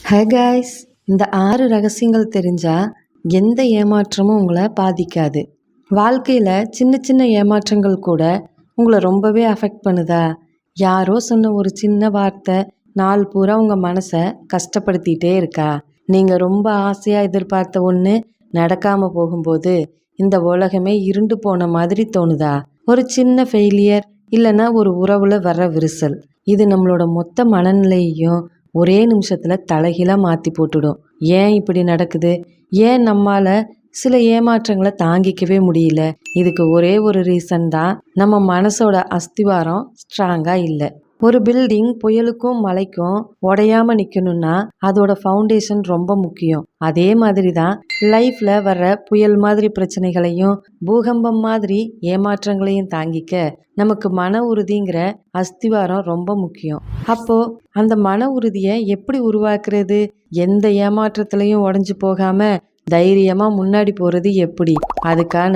Hey guys, இந்த 6 ரகசியங்கள் தெரிஞ்சா எந்த ஏமாற்றமும் உங்களை பாதிக்காது. வாழ்க்கையில் சின்ன சின்ன ஏமாற்றங்கள் கூட உங்களை ரொம்பவே அஃபெக்ட் பண்ணுதா? யாரோ சொன்ன ஒரு சின்ன வார்த்தை நாள் பூரா உங்கள் மனசை கஷ்டப்படுத்திட்டே இருக்கா? நீங்கள் ரொம்ப ஆசையாக எதிர்பார்த்த ஒன்று நடக்காமல் போகும்போது இந்த உலகமே இருண்டு போன மாதிரி தோணுதா? ஒரு சின்ன ஃபெயிலியர் இல்லைன்னா ஒரு உறவில் வர விரிசல், இது நம்மளோட மொத்த மனநிலையையும் ஒரே நிமிஷத்தில் தலைகீழாக மாற்றி போட்டுடும். ஏன் இப்படி நடக்குது? ஏன் நம்மால் சில ஏமாற்றங்களை தாங்கிக்கவே முடியல? இதுக்கு ஒரே ஒரு ரீசன் தான், நம்ம மனசோட அஸ்திவாரம் ஸ்ட்ராங்காக இல்லை. ஒரு பில்டிங் புயலுக்கும் மழைக்கும் உடையாம நிற்கணும்னா அதோட ஃபவுண்டேஷன் ரொம்ப முக்கியம். அதே மாதிரி தான் லைஃப்பில் வர்ற புயல் மாதிரி பிரச்சனைகளையும் பூகம்பம் மாதிரி ஏமாற்றங்களையும் தாங்கிக்க நமக்கு மன உறுதிங்கிற அஸ்திவாரம் ரொம்ப முக்கியம். அப்போது அந்த மன உறுதியை எப்படி உருவாக்குறது? எந்த ஏமாற்றத்துலையும் உடஞ்சி போகாமல் தைரியமாக முன்னாடி போகிறது எப்படி? அதுக்கான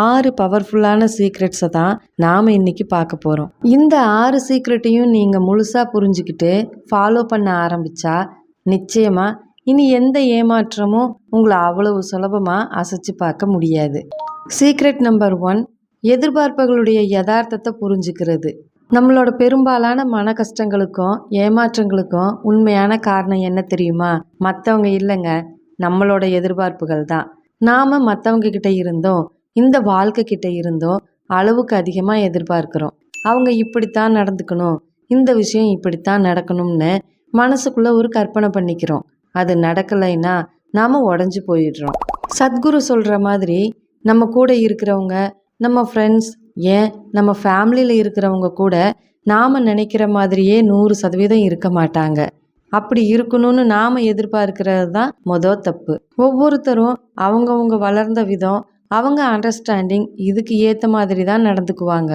6 பவர்ஃபுல்லான சீக்ரெட்ஸை தான் நாம் இன்னைக்கு பார்க்க போகிறோம். இந்த 6 சீக்ரெட்டையும் நீங்கள் முழுசாக புரிஞ்சுக்கிட்டு ஃபாலோ பண்ண ஆரம்பித்தா நிச்சயமாக இனி எந்த ஏமாற்றமும் உங்களை அவ்வளவு சுலபமாக அசைச்சு பார்க்க முடியாது. சீக்ரெட் நம்பர் 1, எதிர்பார்ப்புகளுடைய யதார்த்தத்தை புரிஞ்சுக்கிறது. நம்மளோட பெரும்பாலான மன கஷ்டங்களுக்கும் ஏமாற்றங்களுக்கும் உண்மையான காரணம் என்ன தெரியுமா? மற்றவங்க இல்லைங்க, நம்மளோட எதிர்பார்ப்புகள் தான். நாம் மற்றவங்க கிட்ட இருந்தோம், இந்த வாழ்க்கை கிட்ட இருந்தோம் அளவுக்கு அதிகமாக எதிர்பார்க்குறோம். அவங்க இப்படித்தான் நடந்துக்கணும், இந்த விஷயம் இப்படித்தான் நடக்கணும்னு மனசுக்குள்ளே ஒரு கற்பனை பண்ணிக்கிறோம். அது நடக்கலைன்னா நாம் உடஞ்சி போயிடுறோம். சத்குரு சொல்கிற மாதிரி நம்ம கூட இருக்கிறவங்க, நம்ம ஃப்ரெண்ட்ஸ், ஏன் நம்ம ஃபேமிலியில் இருக்கிறவங்க கூட நாம் நினைக்கிற மாதிரியே 100% இருக்க மாட்டாங்க. அப்படி இருக்கணும்னு நாம் எதிர்பார்க்கிறது தான் மொதல் தப்பு. ஒவ்வொருத்தரும் அவங்கவுங்க வளர்ந்த விதம், அவங்க அண்டர்ஸ்டாண்டிங் இதுக்கு ஏற்ற மாதிரி தான் நடந்துக்குவாங்க.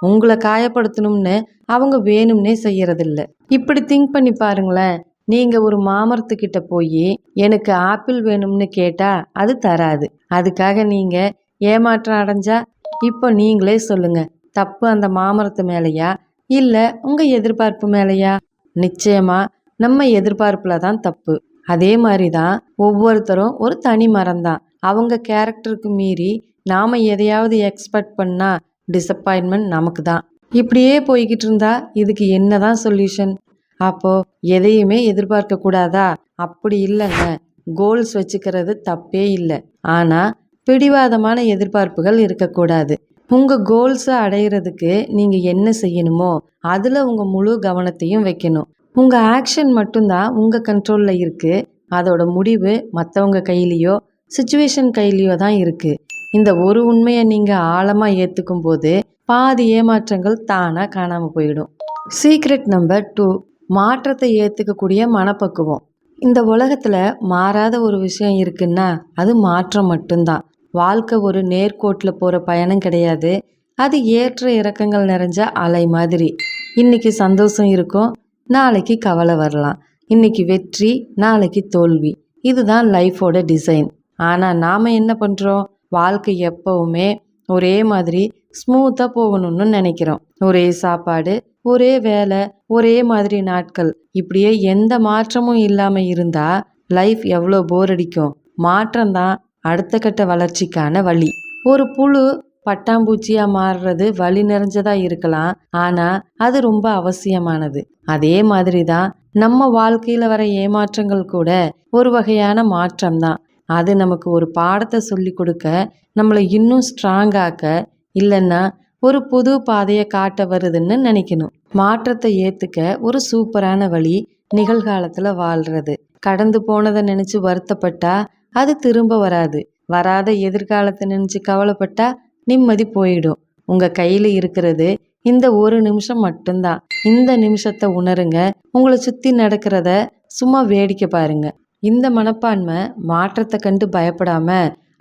உங்களை காயப்படுத்தணும்னு அவங்க வேணும்னே செய்யறதில்ல. இப்படி திங்க் பண்ணி பாருங்களேன். நீங்கள் ஒரு மாமரத்துக்கிட்ட போய் எனக்கு ஆப்பிள் வேணும்னு கேட்டால் அது தராது. அதுக்காக நீங்கள் ஏமாற்றம் அடைஞ்சா இப்போ நீங்களே சொல்லுங்க, தப்பு அந்த மாமரத்து மேலேயா இல்லை உங்கள் எதிர்பார்ப்பு மேலேயா? நிச்சயமாக நம்ம எதிர்பார்ப்பில் தான் தப்பு. அதே மாதிரி தான் ஒவ்வொருத்தரும் ஒரு தனி மரம் தான். அவங்க கேரக்டருக்கு மீறி நாம் எதையாவது எக்ஸ்பெக்ட் பண்ணால் டிசப்பாயின்மெண்ட் நமக்கு தான். இப்படியே போய்கிட்டு இருந்தா இதுக்கு என்ன தான் சொல்யூஷன்? அப்போது எதையுமே எதிர்பார்க்க கூடாதா? அப்படி இல்லைங்க, கோல்ஸ் வச்சுக்கிறது தப்பே இல்லை. ஆனால் பிடிவாதமான எதிர்பார்ப்புகள் இருக்கக்கூடாது. உங்கள் கோல்ஸை அடையிறதுக்கு நீங்கள் என்ன செய்யணுமோ அதில் உங்கள் முழு கவனத்தையும் வைக்கணும். உங்கள் ஆக்ஷன் மட்டும்தான் உங்கள் கண்ட்ரோலில் இருக்குது. அதோட முடிவு மற்றவங்க கையிலையோ சுச்சுவேஷன் கையிலையோ தான் இருக்குது. இந்த ஒரு உண்மையை நீங்கள் ஆழமாக ஏற்றுக்கும் போது பாதி ஏமாற்றங்கள் தானாக காணாமல் போயிடும். சீக்ரெட் நம்பர் 2, மாற்றத்தை ஏற்றுக்கக்கூடிய மனப்பக்குவம். இந்த உலகத்தில் மாறாத ஒரு விஷயம் இருக்குன்னா அது மாற்றம் மட்டும்தான். வாழ்க்கை ஒரு நேர்கோட்டில் போகிற பயணம் கிடையாது. அது ஏற்ற இறக்கங்கள் நிறைஞ்ச அலை மாதிரி. இன்னைக்கு சந்தோஷம் இருக்கும், நாளைக்கு கவலை வரலாம். இன்னைக்கு வெற்றி, நாளைக்கு தோல்வி. இதுதான் லைஃபோட டிசைன். ஆனால் நாம் என்ன பண்ணுறோம்? வாழ்க்கை எப்பவுமே ஒரே மாதிரி ஸ்மூத்தாக போகணும்னு நினைக்கிறோம். ஒரே சாப்பாடு, ஒரே வேலை, ஒரே மாதிரி நாட்கள், இப்படியே எந்த மாற்றமும் இல்லாமல் இருந்தால் லைஃப் எவ்வளோ போர் அடிக்கும். மாற்றம்தான் அடுத்த கட்ட வளர்ச்சிக்கான வழி. ஒரு புழு பட்டாம்பூச்சியாக மாறுறது வலி நிறைஞ்சதாக இருக்கலாம், ஆனால் அது ரொம்ப அவசியமானது. அதே மாதிரி தான் நம்ம வாழ்க்கையில் வர ஏமாற்றங்கள் கூட ஒரு வகையான மாற்றம் தான். அது நமக்கு ஒரு பாடத்தை சொல்லி கொடுக்க, நம்மளை இன்னும் ஸ்ட்ராங்காக்க, இல்லைன்னா ஒரு புது பாதையை காட்ட வருதுன்னு நினைக்கணும். மாற்றத்தை ஏற்றுக்க ஒரு சூப்பரான வழி நிகழ்காலத்தில் வாழ்கிறது. கடந்து போனதை நினச்சி வருத்தப்பட்டா அது திரும்ப வராது. வராத எதிர்காலத்தை நினச்சி கவலைப்பட்டா நிம்மதி போயிடும். உங்கள் கையில் இருக்கிறது இந்த ஒரு நிமிஷம் மட்டும்தான். இந்த நிமிஷத்தை உணருங்க. உங்களை சுற்றி நடக்கிறத சும்மா வேடிக்கை பாருங்க. இந்த மனப்பான்மை மாற்றத்தை கண்டு பயப்படாம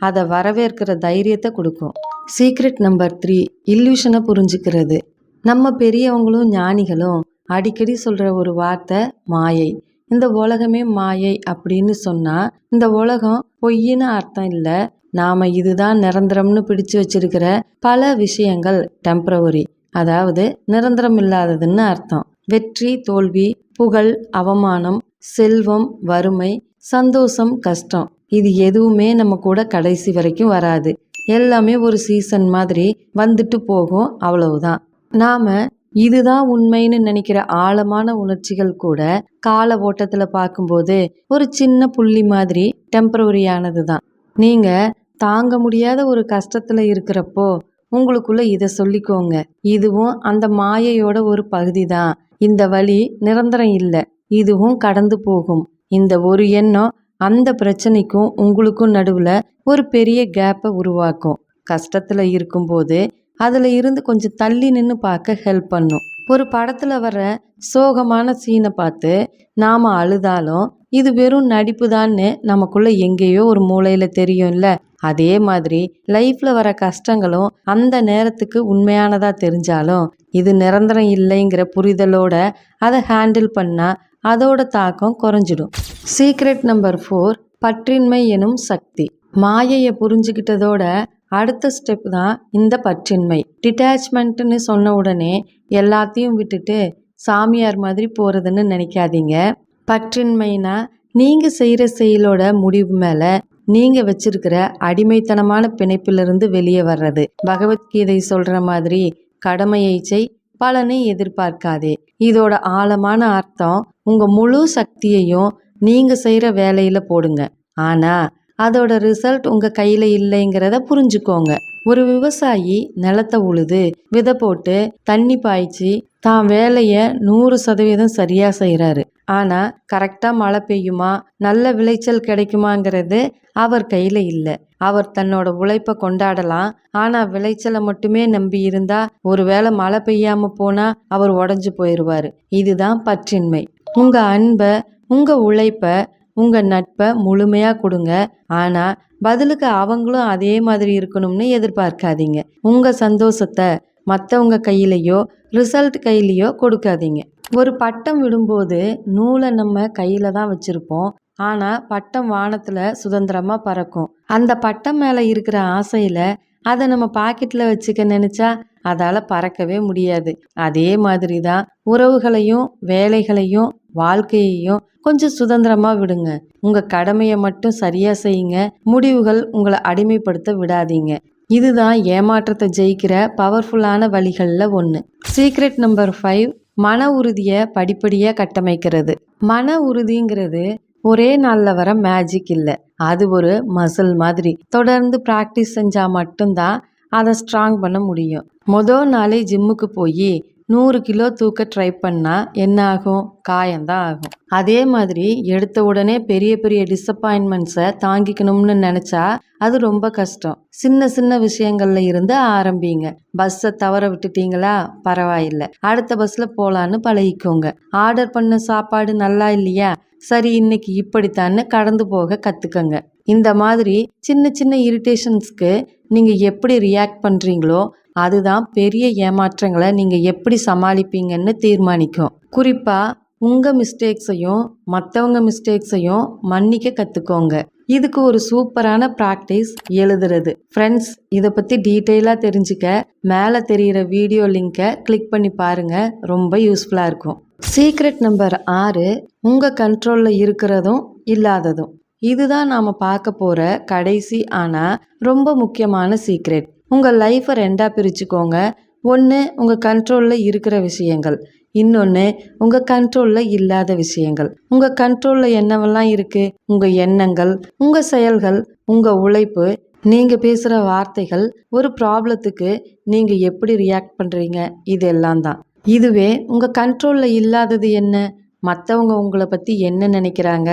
அதை வரவேற்கிற தைரியத்தை கொடுக்கும். சீக்ரெட் நம்பர் 3, இல்லூஷனை புரிஞ்சுக்கிறது. நம்ம பெரியவங்களும் ஞானிகளும் அடிக்கடி சொல்கிற ஒரு வார்த்தை மாயை. இந்த உலகமே மாயை அப்படின்னு சொன்னால் இந்த உலகம் பொய்ன்னு அர்த்தம் இல்லை. நாம் இதுதான் நிரந்தரம்னு பிடிச்சு வச்சிருக்கிற பல விஷயங்கள் டெம்பரவரி, அதாவது நிரந்தரம் இல்லாததுன்னு அர்த்தம். வெற்றி, தோல்வி, புகழ், அவமானம், செல்வம், வறுமை, சந்தோஷம், கஷ்டம் இது எதுவுமே நம்ம கூட கடைசி வரைக்கும் வராது. எல்லாமே ஒரு சீசன் மாதிரி வந்துட்டு போகும், அவ்வளவுதான். நாம இதுதான் உண்மைன்னு நினைக்கிற ஆழமான உணர்ச்சிகள் கூட கால ஓட்டத்துல பார்க்கும்போது ஒரு சின்ன புள்ளி மாதிரி டெம்பரவரியானது தான். நீங்க தாங்க முடியாத ஒரு கஷ்டத்துல இருக்கிறப்போ உங்களுக்குள்ள இதை சொல்லிக்கோங்க, இதுவும் அந்த மாயையோட ஒரு பகுதி தான். இந்த வலி நிரந்தரம் இல்லை, இதுவும் கடந்து போகும். இந்த ஒரு எண்ணம் அந்த பிரச்சனைக்கும் உங்களுக்கும் நடுவுல ஒரு பெரிய கேப்பை உருவாக்கும். கஷ்டத்துல இருக்கும்போது அதுல இருந்து கொஞ்சம் தள்ளி நின்று பார்க்க ஹெல்ப் பண்ணும். ஒரு படத்துல வர்ற சோகமான சீனை பார்த்து நாம அழுதாலும் இது வெறும் நடிப்பு தான்னு நமக்குள்ள எங்கேயோ ஒரு மூலையில தெரியும்ல. அதே மாதிரி லைஃப்ல வர கஷ்டங்களும் அந்த நேரத்துக்கு உண்மையானதா தெரிஞ்சாலும் இது நிரந்தரம் இல்லைங்கிற புரிதலோட அதை ஹேண்டில் பண்ணா அதோட தாக்கம் குறைஞ்சிடும். சீக்ரெட் நம்பர் 4, பற்றின்மை எனும் சக்தி. மாயையை புரிஞ்சுக்கிட்டதோட அடுத்த ஸ்டெப் தான் இந்த பற்றின்மை. டிட்டாச்மெண்ட்னு சொன்ன உடனே எல்லாத்தையும் விட்டுட்டு சாமியார் மாதிரி போறதுன்னு நினைக்காதீங்க. பற்றின்மைனா நீங்க செய்யற செயலோட முடிவு மேல நீங்க வச்சிருக்கிற அடிமைத்தனமான பிணைப்பிலிருந்து வெளியே வர்றது. பகவத்கீதை சொல்ற மாதிரி கடமையை செய், பலனை எதிர்பார்க்காதே. இதோட ஆழமான அர்த்தம் உங்க முழு சக்தியையும் நீங்க செய்யற வேலையில போடுங்க, ஆனா அதோட ரிசல்ட் உங்க கையில இல்லைங்கிறத புரிஞ்சுக்கோங்க. ஒரு விவசாயி நிலத்தை உழுது விதை போட்டு தண்ணி பாய்ச்சி தான் வேலைய 100% சரியா செய்யறாரு. ஆனா கரெக்டா மழை பெய்யுமா, நல்ல விளைச்சல் கிடைக்குமாங்கிறது அவர் கையில இல்ல. அவர் தன்னோட உழைப்பை கொண்டாடலாம், ஆனா விளைச்சலை மட்டுமே நம்பி இருந்தா ஒருவேளை மழை பெய்யாம போனா அவர் உடஞ்சு போயிடுவாரு. இதுதான் பற்றின்மை. உங்க அன்பை, உங்க உழைப்ப, உங்க நட்பை முழுமையா கொடுங்க, ஆனா பதிலுக்கு அவங்களும் அதே மாதிரி இருக்கணும்னு எதிர்பார்க்காதீங்க. உங்க சந்தோஷத்தை மற்றவங்க கையிலையோ ரிசல்ட் கையிலையோ கொடுக்காதீங்க. ஒரு பட்டம் விடும்போது நூலை நம்ம கையில தான் வச்சிருப்போம், ஆனா பட்டம் வானத்துல சுதந்திரமா பறக்கும். அந்த பட்டம் மேல இருக்கிற ஆசையில அதை நம்ம பாக்கெட்ல வச்சுக்க நினைச்சா அதால பறக்கவே முடியாது. அதே மாதிரி தான் உறவுகளையும் வேலைகளையும் வாழ்க்கையையும் கொஞ்சம் சுதந்திரமா விடுங்க. உங்க கடமையை மட்டும் சரியா செய்யுங்க, முடிவுகள் உங்களை அடிமைப்படுத்த விடாதீங்க. இதுதான் ஏமாற்றத்தை ஜெயிக்கிற பவர்ஃபுல்லான வழிகள்ல ஒன்று. சீக்ரெட் நம்பர் 5, மன உறுதியை படிப்படியா கட்டமைக்கிறது. மன உறுதிங்கிறது ஒரே நாள்ல வர மேஜிக் இல்லை, அது ஒரு மசில் மாதிரி. தொடர்ந்து ப்ராக்டிஸ் செஞ்சா மட்டும்தான் அதை ஸ்ட்ராங் பண்ண முடியும். மொதல் நாளே ஜிம்முக்கு போய் 100 கிலோ தூக்க ட்ரை பண்ணா என்ன ஆகும்? காயம்தான் ஆகும். அதே மாதிரி எடுத்த உடனே பெரிய பெரிய டிசப்பாயின்மெண்ட்ஸை தாங்கிக்கணும்னு நினைச்சா அது ரொம்ப கஷ்டம். சின்ன சின்ன விஷயங்கள்ல இருந்து ஆரம்பிங்க. பஸ்ஸை தவற விட்டுட்டீங்களா, பரவாயில்லை, அடுத்த பஸ்ல போலான்னு பழகிக்கோங்க. ஆர்டர் பண்ண சாப்பாடு நல்லா இல்லையா, சரி இன்னைக்கு இப்படித்தான்னு கடந்து போக கத்துக்கங்க. இந்த மாதிரி சின்ன சின்ன இரிட்டேஷன்ஸ்க்கு நீங்க எப்படி ரியாக்ட் பண்றீங்களோ அதுதான் பெரிய ஏமாற்றங்களை நீங்க எப்படி சமாளிப்பீங்கன்னு தீர்மானிக்கும். குறிப்பா உங்க மிஸ்டேக்ஸையும் மற்றவங்க மிஸ்டேக்ஸையும் மன்னிக்க கத்துக்கோங்க. இதுக்கு ஒரு சூப்பரான ப்ராக்டிஸ் எழுதுறது. ஃப்ரெண்ட்ஸ், இதை பத்தி டீட்டெயிலாக தெரிஞ்சுக்க மேலே தெரிகிற வீடியோ லிங்கை கிளிக் பண்ணி பாருங்க, ரொம்ப யூஸ்ஃபுல்லாக இருக்கும். சீக்ரெட் நம்பர் 6, உங்க கண்ட்ரோல்ல இருக்கிறதும் இல்லாததும். இதுதான் நாம பார்க்க போற கடைசி ஆனா ரொம்ப முக்கியமான சீக்ரெட். உங்கள் லைஃப்பை 2ஆக பிரிச்சுக்கோங்க. ஒன்று உங்கள் கண்ட்ரோலில் இருக்கிற விஷயங்கள், இன்னொன்று உங்கள் கண்ட்ரோலில் இல்லாத விஷயங்கள். உங்கள் கண்ட்ரோலில் என்னவெல்லாம் இருக்குது? உங்கள் எண்ணங்கள், உங்கள் செயல்கள், உங்கள் உழைப்பு, நீங்கள் பேசுகிற வார்த்தைகள், ஒரு ப்ராப்ளத்துக்கு நீங்கள் எப்படி ரியாக்ட் பண்ணுறீங்க, இதெல்லாம் தான். இதுவே உங்கள் கண்ட்ரோலில் இல்லாதது என்ன? மற்றவங்க உங்களை பற்றி என்ன நினைக்கிறாங்க,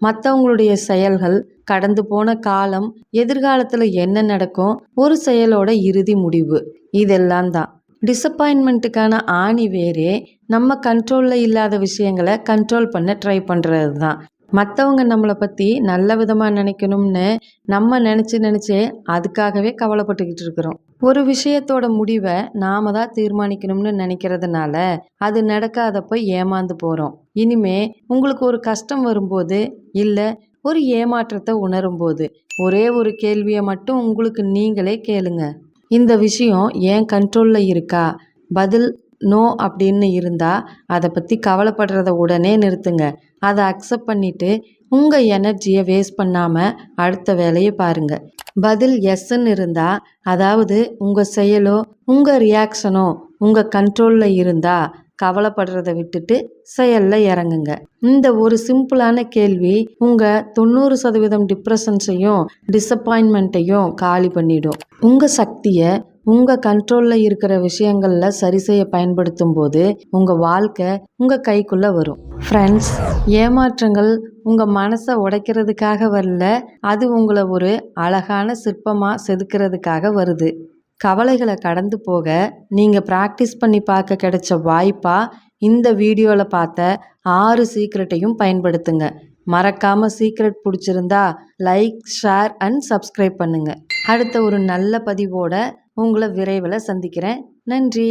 மற்றவங்களுடைய செயல்கள், கடந்து போன காலம், எதிர்காலத்தில் என்ன நடக்கும், ஒரு செயலோட இறுதி முடிவு, இதெல்லாம் தான். டிசப்பாயின்மெண்ட்டுக்கான ஆணி வேறே நம்ம கண்ட்ரோலில் இல்லாத விஷயங்களை கண்ட்ரோல் பண்ண ட்ரை பண்ணுறது தான். மற்றவங்க நம்மளை பற்றி நல்ல விதமாக நினைக்கணும்னு நம்ம நினச்சே அதுக்காகவே கவலைப்பட்டுக்கிட்டு இருக்கிறோம். ஒரு விஷயத்தோட முடிவை நாம தான் தீர்மானிக்கணும்னு நினைக்கிறதுனால அது நடக்காதப்ப ஏமாந்து போகிறோம். இனிமே உங்களுக்கு ஒரு கஷ்டம் வரும்போது, இல்லை ஒரு ஏமாற்றத்தை உணரும்போது ஒரே ஒரு கேள்வியை மட்டும் உங்களுக்கு நீங்களே கேளுங்க. இந்த விஷயம் என் கண்ட்ரோலில் இருக்கா? பதில் நோ அப்படின்னு இருந்தால் அதை பற்றி கவலைப்படுறத உடனே நிறுத்துங்க. அதை அக்செப்ட் பண்ணிவிட்டு உங்கள் எனர்ஜியை வேஸ்ட் பண்ணாமல் அடுத்த வேலையை பாருங்கள். பதில் எஸ்ன்னு இருந்தால், அதாவது உங்கள் செயலோ உங்கள் ரியாக்ஷனோ உங்கள் கண்ட்ரோலில் இருந்தால் கவலைப்படுறதை விட்டுட்டு செயலில் இறங்குங்க. இந்த ஒரு சிம்பிளான கேள்வி உங்கள் 90% டிப்ரெஷன்ஸையும் டிசப்பாயின்மெண்ட்டையும் காலி பண்ணிடும். உங்கள் சக்தியை உங்கள் கண்ட்ரோலில் இருக்கிற விஷயங்களில் சரி செய்ய பயன்படுத்தும் போது உங்கள் வாழ்க்கை உங்கள் கைக்குள்ளே வரும். ஃப்ரெண்ட்ஸ், ஏமாற்றங்கள் உங்கள் மனசை உடைக்கிறதுக்காக வரல, அது உங்களை ஒரு அழகான சிற்பமாக செதுக்கிறதுக்காக வருது. கவலைகளை கடந்து போக நீங்கள் ப்ராக்டிஸ் பண்ணி பார்க்க கிடைச்ச வாய்ப்பாக இந்த வீடியோவில் பார்த்த 6 சீக்ரெட்டையும் பயன்படுத்துங்க. மறக்காமல் சீக்ரெட் பிடிச்சிருந்தா லைக், ஷேர் அண்ட் சப்ஸ்கிரைப் பண்ணுங்கள். அடுத்த ஒரு நல்ல பதிவோட உங்களை விரைவில் சந்திக்கிறேன். நன்றி.